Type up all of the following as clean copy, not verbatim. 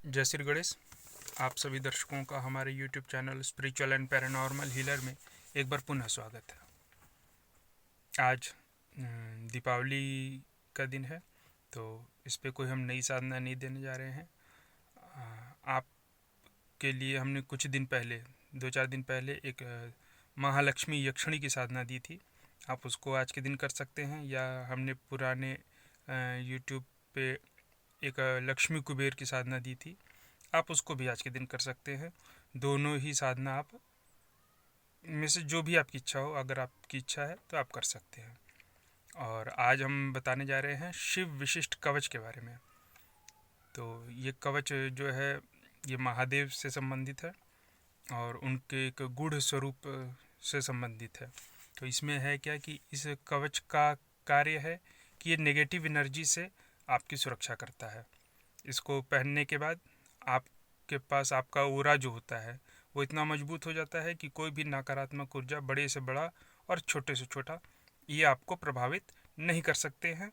जय श्री गणेश। आप सभी दर्शकों का हमारे YouTube channel spiritual and paranormal healer में एक बार पुनः स्वागत है। आज दीपावली का दिन है, तो इस पे कोई हम नई साधना नहीं देने जा रहे हैं। आपके लिए हमने कुछ दिन पहले, 2-4 दिन पहले एक महालक्ष्मी यक्षिणी की साधना दी थी। आप उसको आज के दिन कर सकते हैं, या हमने पुराने YouTube पे एक लक्ष्मी कुबेर की साधना दी थी, आप उसको भी आज के दिन कर सकते हैं। दोनों ही साधना आप में से जो भी आपकी इच्छा हो, अगर आपकी इच्छा है तो आप कर सकते हैं। और आज हम बताने जा रहे हैं शिव विशिष्ट कवच के बारे में। तो ये कवच जो है ये महादेव से संबंधित है और उनके एक गूढ़ स्वरूप से संबंधित है। तो इसमें है क्या कि इस कवच का कार्य है कि ये नेगेटिव एनर्जी से आपकी सुरक्षा करता है। इसको पहनने के बाद आपके पास आपका ऑरा जो होता है वो इतना मजबूत हो जाता है कि कोई भी नकारात्मक ऊर्जा, बड़े से बड़ा और छोटे से छोटा, ये आपको प्रभावित नहीं कर सकते हैं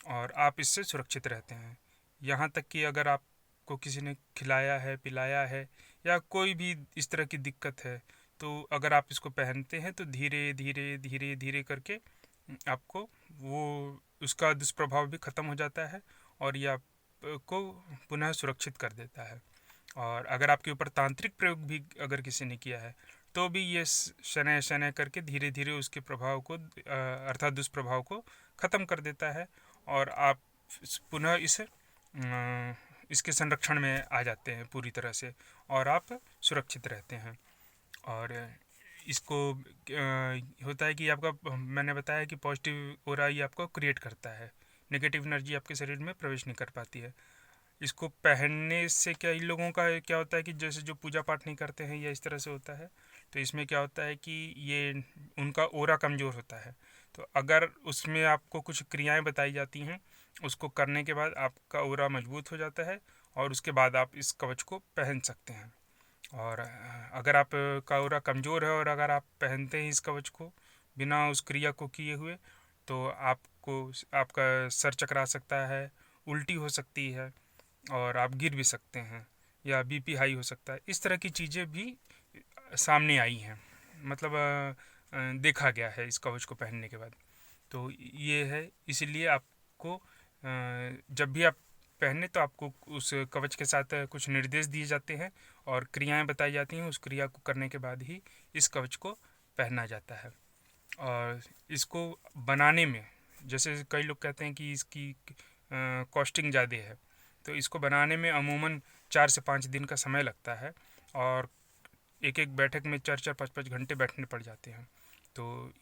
और आप इससे सुरक्षित रहते हैं। यहाँ तक कि अगर आपको किसी ने खिलाया है, पिलाया है या कोई भी इस तरह की दिक्कत है, तो अगर आप इसको पहनते हैं तो धीरे धीरे धीरे धीरे करके आपको वो उसका दुष्प्रभाव भी ख़त्म हो जाता है और ये आपको पुनः सुरक्षित कर देता है। और अगर आपके ऊपर तांत्रिक प्रयोग भी अगर किसी ने किया है तो भी ये शनय शनय करके धीरे धीरे उसके प्रभाव को, अर्थात दुष्प्रभाव को ख़त्म कर देता है और आप पुनः इसके संरक्षण में आ जाते हैं पूरी तरह से और आप सुरक्षित रहते हैं। और इसको होता है कि आपका, मैंने बताया कि पॉजिटिव ऑरा ये आपको क्रिएट करता है, नेगेटिव एनर्जी आपके शरीर में प्रवेश नहीं कर पाती है। इसको पहनने से क्या, इन लोगों का क्या होता है कि जैसे जो पूजा पाठ नहीं करते हैं या इस तरह से होता है, तो इसमें क्या होता है कि ये उनका ऑरा कमज़ोर होता है। तो अगर उसमें आपको कुछ क्रियाएं बताई जाती हैं, उसको करने के बाद आपका ऑरा मजबूत हो जाता है और उसके बाद आप इस कवच को पहन सकते हैं। और अगर आप का ऑरा कमज़ोर है और अगर आप पहनते हैं इस कवच को बिना उस क्रिया को किए हुए, तो आपको आपका सर चकरा सकता है, उल्टी हो सकती है और आप गिर भी सकते हैं या बीपी हाई हो सकता है। इस तरह की चीज़ें भी सामने आई हैं, मतलब देखा गया है इस कवच को पहनने के बाद। तो ये है, इसीलिए आपको जब भी आप पहने तो आपको उस कवच के साथ कुछ निर्देश दिए जाते हैं और क्रियाएं बताई जाती हैं। उस क्रिया को करने के बाद ही इस कवच को पहना जाता है। और इसको बनाने में, जैसे कई लोग कहते हैं कि इसकी कॉस्टिंग ज़्यादा है, तो इसको बनाने में अमूमन 4 से 5 दिन का समय लगता है और एक एक बैठक में 4-4 5-5 घंटे बैठने पड़ जाते हैं। तो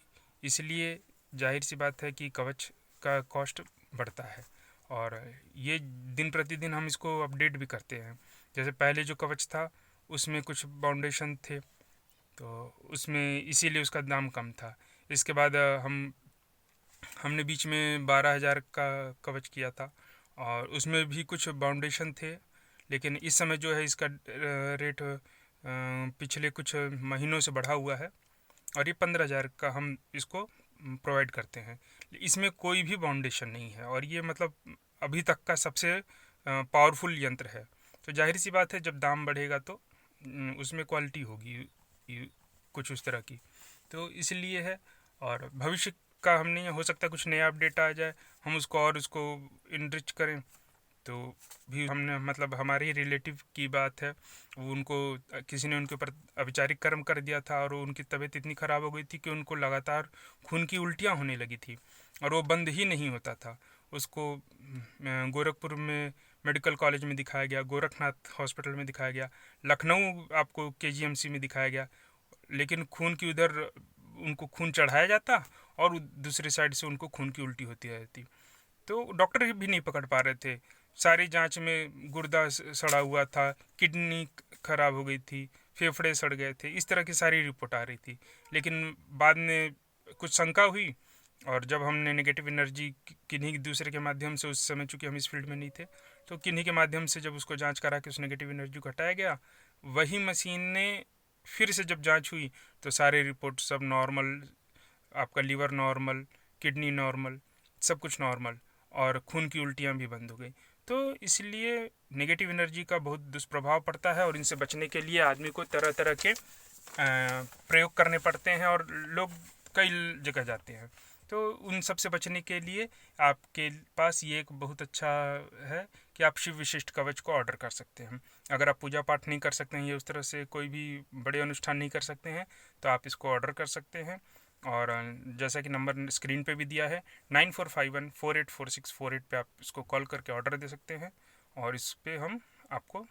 इसलिए जाहिर सी बात है कि कवच का कॉस्ट बढ़ता है और ये दिन प्रतिदिन हम इसको अपडेट भी करते हैं। जैसे पहले जो कवच था उसमें कुछ बाउंडेशन थे, तो उसमें इसीलिए उसका दाम कम था। इसके बाद हमने बीच में 12,000 का कवच किया था और उसमें भी कुछ बाउंडेशन थे, लेकिन इस समय जो है इसका रेट पिछले कुछ महीनों से बढ़ा हुआ है और ये 15,000 का हम इसको प्रोवाइड करते हैं। इसमें कोई भी बाउंडेशन नहीं है और ये मतलब अभी तक का सबसे पावरफुल यंत्र है। तो जाहिर सी बात है, जब दाम बढ़ेगा तो उसमें क्वालिटी होगी कुछ उस तरह की, तो इसलिए है। और भविष्य का हमने, हो सकता है कुछ नया अपडेट आ जाए, हम उसको और उसको इनरिच करें, तो भी हमने, मतलब हमारे ही रिलेटिव की बात है, वो उनको किसी ने उनके ऊपर अविचारिक कर्म कर दिया था और उनकी तबीयत इतनी ख़राब हो गई थी कि उनको लगातार खून की उल्टियाँ होने लगी थी और वो बंद ही नहीं होता था। उसको गोरखपुर में मेडिकल कॉलेज में दिखाया गया, गोरखनाथ हॉस्पिटल में दिखाया गया, लखनऊ आपको केजीएमसी में दिखाया गया, लेकिन खून की उधर उनको खून चढ़ाया जाता और दूसरी साइड से उनको खून की उल्टी होती रहती। तो डॉक्टर भी नहीं पकड़ पा रहे थे। सारी जांच में गुर्दा सड़ा हुआ था, किडनी खराब हो गई थी, फेफड़े सड़ गए थे, इस तरह की सारी रिपोर्ट आ रही थी। लेकिन बाद में कुछ शंका हुई और जब हमने नेगेटिव एनर्जी किन्हीं दूसरे के माध्यम से, उस समय चूँकि हम इस फील्ड में नहीं थे, तो किन्हीं के माध्यम से जब उसको जांच करा के उस नेगेटिव एनर्जी को हटाया गया, वही मशीन ने फिर से जब जांच हुई तो सारे रिपोर्ट सब नॉर्मल, आपका लीवर नॉर्मल, किडनी नॉर्मल, सब कुछ नॉर्मल, और खून की उल्टियाँ भी बंद हो गई। तो इसलिए नेगेटिव एनर्जी का बहुत दुष्प्रभाव पड़ता है और इनसे बचने के लिए आदमी को तरह तरह के प्रयोग करने पड़ते हैं और लोग कई जगह जाते हैं। तो उन सब से बचने के लिए आपके पास ये एक बहुत अच्छा है कि आप शिव विशिष्ट कवच को ऑर्डर कर सकते हैं। अगर आप पूजा पाठ नहीं कर सकते हैं या उस तरह से कोई भी बड़े अनुष्ठान नहीं कर सकते हैं तो आप इसको ऑर्डर कर सकते हैं। और जैसा कि नंबर स्क्रीन पे भी दिया है 9451484648 पे आप इसको कॉल करके ऑर्डर दे सकते हैं और इस पे हम आपको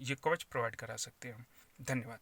ये कवच प्रोवाइड करा सकते हैं। धन्यवाद।